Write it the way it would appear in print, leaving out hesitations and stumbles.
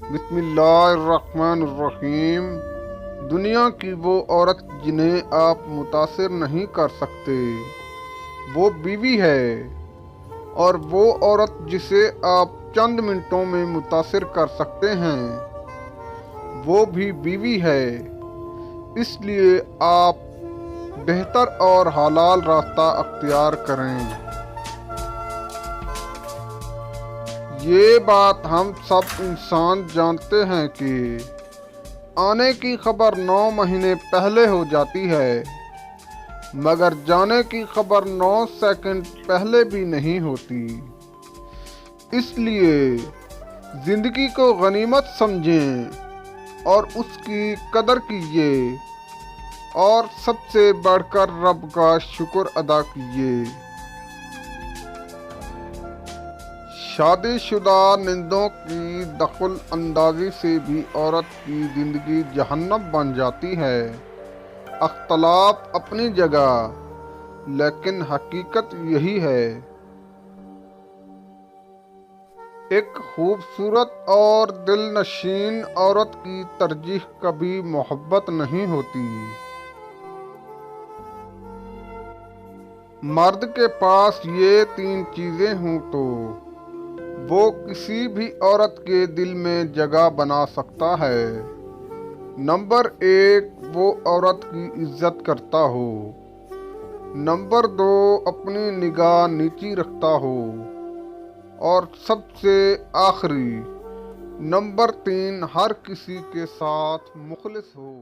بسم اللہ الرحمن الرحیم۔ دنیا کی وہ عورت جنہیں آپ متاثر نہیں کر سکتے وہ بیوی ہے، اور وہ عورت جسے آپ چند منٹوں میں متاثر کر سکتے ہیں وہ بھی بیوی ہے۔ اس لیے آپ بہتر اور حلال راستہ اختیار کریں۔ یہ بات ہم سب انسان جانتے ہیں کہ آنے کی خبر 9 مہینے پہلے ہو جاتی ہے، مگر جانے کی خبر 9 سیکنڈ پہلے بھی نہیں ہوتی۔ اس لیے زندگی کو غنیمت سمجھیں اور اس کی قدر کیجیے، اور سب سے بڑھ کر رب کا شکر ادا کیجیے۔ شادی شدہ نندوں کی دخل اندازی سے بھی عورت کی زندگی جہنم بن جاتی ہے۔ اختلاف اپنی جگہ، لیکن حقیقت یہی ہے۔ ایک خوبصورت اور دل نشین عورت کی ترجیح کبھی محبت نہیں ہوتی۔ مرد کے پاس یہ 3 چیزیں ہوں تو وہ کسی بھی عورت کے دل میں جگہ بنا سکتا ہے۔ نمبر 1، وہ عورت کی عزت کرتا ہو۔ نمبر 2، اپنی نگاہ نیچی رکھتا ہو۔ اور سب سے آخری، نمبر 3، ہر کسی کے ساتھ مخلص ہو۔